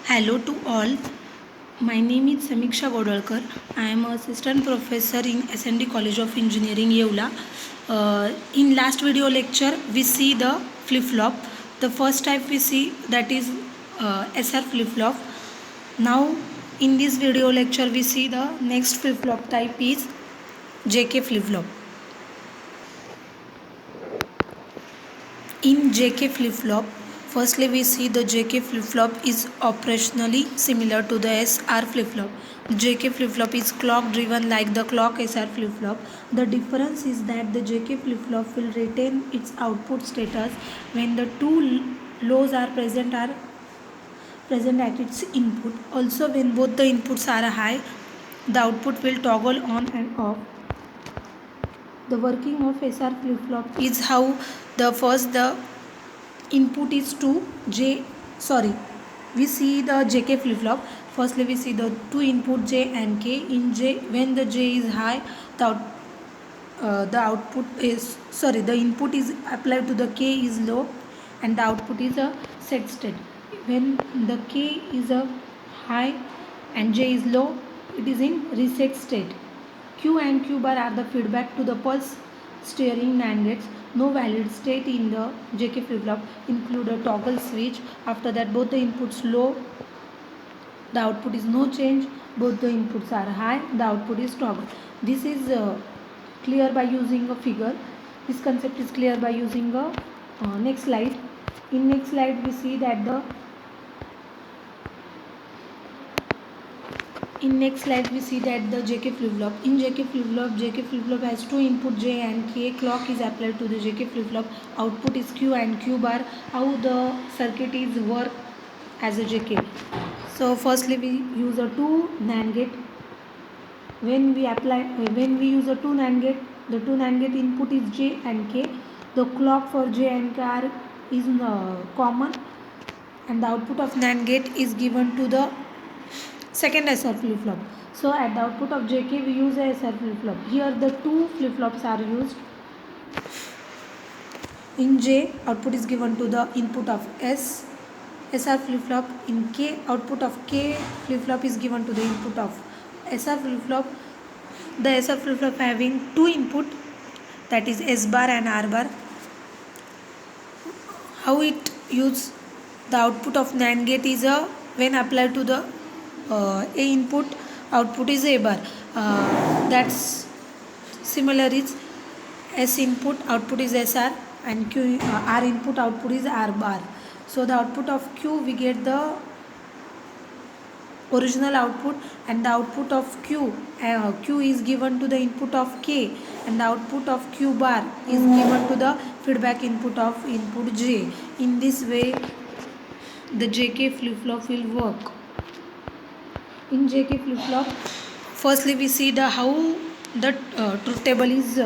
Hello to all. My name is Samiksha Godolkar. I am assistant professor in SND College of Engineering, Yeola. In last video lecture, we see the flip-flop. The first type we see that is SR flip-flop. Now, in this video lecture, we see the next flip-flop type is JK flip-flop. In JK flip-flop, firstly we see the JK flip-flop is operationally similar to the SR flip-flop. JK flip-flop is clock driven like the clock SR flip-flop. The difference is that the JK flip-flop will retain its output status when the two lows are present at its input. Also, when both the inputs are high, the output will toggle on and off. The working of SR flip-flop is how the input is to we see the JK flip-flop. Firstly we see the two input J and K. In J, when the J is high, the input is applied to the K is low and the output is a set state. When the K is a high and J is low, it is in reset state. Q and Q bar are the feedback to the pulse steering NAND gates. No valid state in the JK flip-flop include a toggle switch. After that, both the inputs low, the output is no change. Both the inputs are high, the output is toggle. This is clear by using a figure. This concept is clear by using a next slide. In next slide, we see that the JK flip-flop. In JK flip-flop has two input J and K. Clock is applied to the JK flip-flop. Output is Q and Q bar. How the circuit is work as a JK. So firstly we use a two NAND gate. When we use a two NAND gate, the two NAND gate input is J and K. The clock for J and K is common, and the output of NAND gate is given to the second SR flip-flop. So at the output of JK we use a SR flip-flop. Here the two flip-flops are used. In J, output is given to the input of SR flip-flop. In K, output of K flip-flop is given to the input of SR flip-flop. The SR flip-flop having two input, that is S bar and R bar. How it use the output of NAND gate is when applied to the A input, output is A bar. That's similar is S input, output is SR, and Q R input, output is R bar. So the output of Q we get the original output, and the output of Q is given to the input of K, and the output of Q bar is given to the feedback input of input J. In this way the JK flip-flop will work. In JK flip-flop, firstly we see the how the truth table is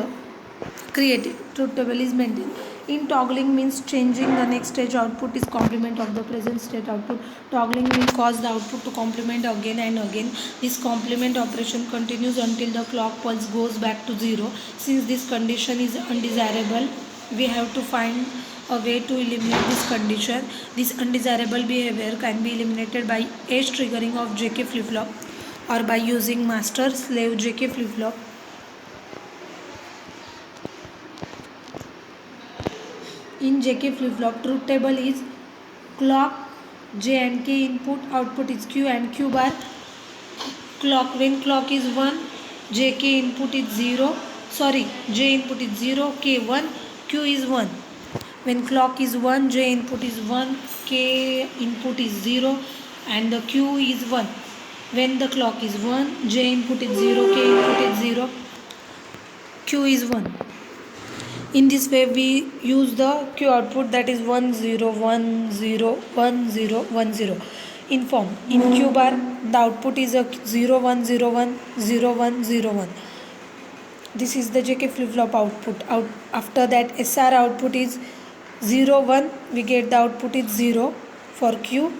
created, truth table is maintained. In toggling means changing the next stage output is complement of the present state output. Toggling will cause the output to complement again and again. This complement operation continues until the clock pulse goes back to 0. Since this condition is undesirable, we have to find a way to eliminate this condition. This undesirable behavior can be eliminated by edge triggering of JK flip-flop or by using master-slave JK flip-flop. In JK flip-flop, truth table is clock J and K input, output is Q and Q bar. Clock, when clock is 1, JK input is 0. J input is 0, K 1, Q is 1. When clock is 1, J input is 1, K input is 0, and the Q is 1. When the clock is 1, J input is 0, K input is 0, Q is 1. In this way we use the Q output, that is 1 0 1 0 1 0 1 0 in form. In Q bar the output is a 0 1 0 1 0 1 0 1. This is the JK flip-flop output. After that SR output is 0 1, we get the output is 0 for Q.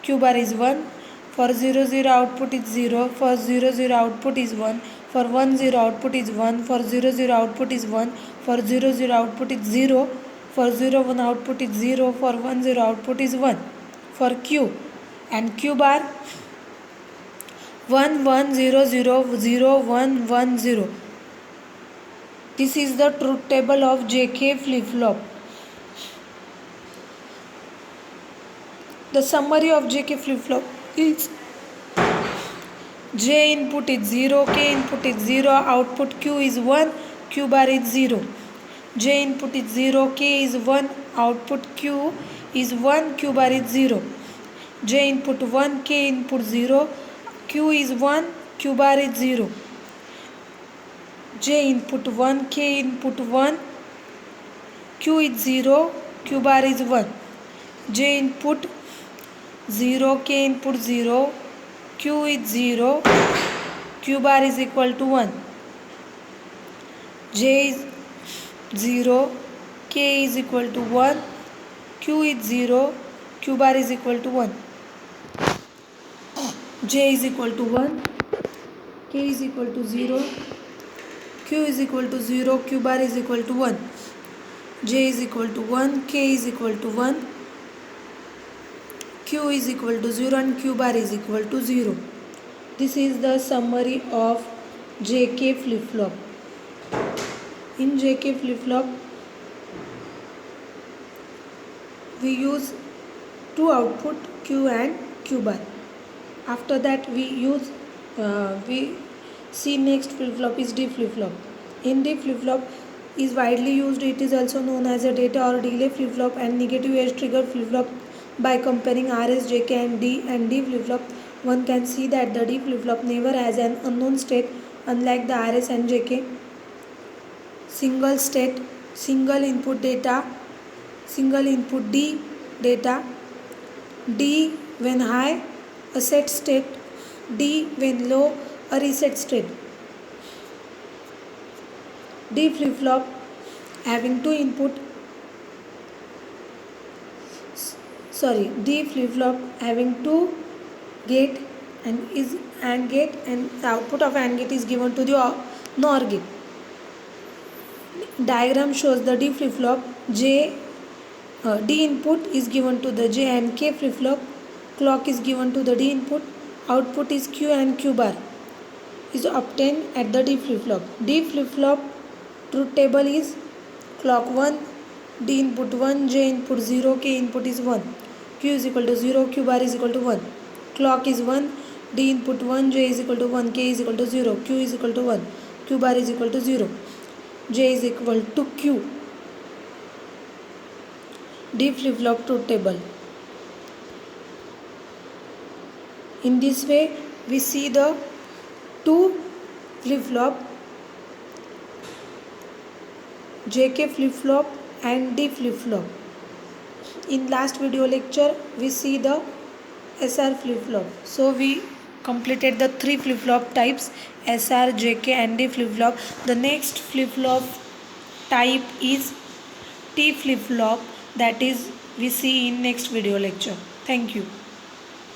Q bar is 1. For 0 0 output is 0. For 0 0 output is 1. For 1 0 output is 1. For 0 0 output is 1. For 0 0 output is 0. For 0 1 output is 0. For 1 0 output is 1. For Q and Q bar 1 1 0 0 0 1 1 0. This is the truth table of JK flip-flop. The summary of JK flip-flop is J input is 0, K input is 0, output Q is 1, Q bar is 0. J input is 0, K is 1, output Q is 1, Q bar is 0. J input 1, K input 0, Q is 1, Q bar is 0. J input 1, K input 1, Q is 0, Q bar is 1. J input 0, K input 0, Q is 0, Q bar is equal to 1. J is 0, K is equal to 1, Q is 0, Q bar is equal to 1. J is equal to 1, K is equal to 0, Q is equal to 0, Q bar is equal to 1. J is equal to 1, K is equal to 1, Q is equal to 0 and Q bar is equal to 0. This is the summary of JK flip-flop. In JK flip-flop, we use two output Q and Q bar. After that we see next flip-flop is D flip-flop. In D flip-flop is widely used. It is also known as a data or delay flip-flop and negative edge trigger flip-flop. By comparing RS, JK and D flip-flop, one can see that the D flip-flop never has an unknown state, unlike the RS and JK. Single state, single input data, single input D data. D when high, a set state. D when low, a reset state. D flip-flop having two input. D flip-flop having two gate and is AND gate, and the output of AND gate is given to the NOR gate. Diagram shows the D flip-flop. D input is given to the J and K flip-flop. Clock is given to the D input. Output is Q and Q bar is obtained at the D flip-flop. D flip-flop truth table is clock 1, D input 1, J input 0, K input is 1. Q is equal to 0, Q bar is equal to 1. Clock is 1, D input 1, J is equal to 1, K is equal to 0, Q is equal to 1, Q bar is equal to 0. J is equal to Q. D flip-flop truth table. In this way, we see the two flip-flop, JK flip-flop and D flip-flop. In last video lecture, we see the SR flip-flop. So we completed the three flip-flop types, SR, JK and D flip-flop. The next flip-flop type is T flip-flop, that is we see in next video lecture. Thank you.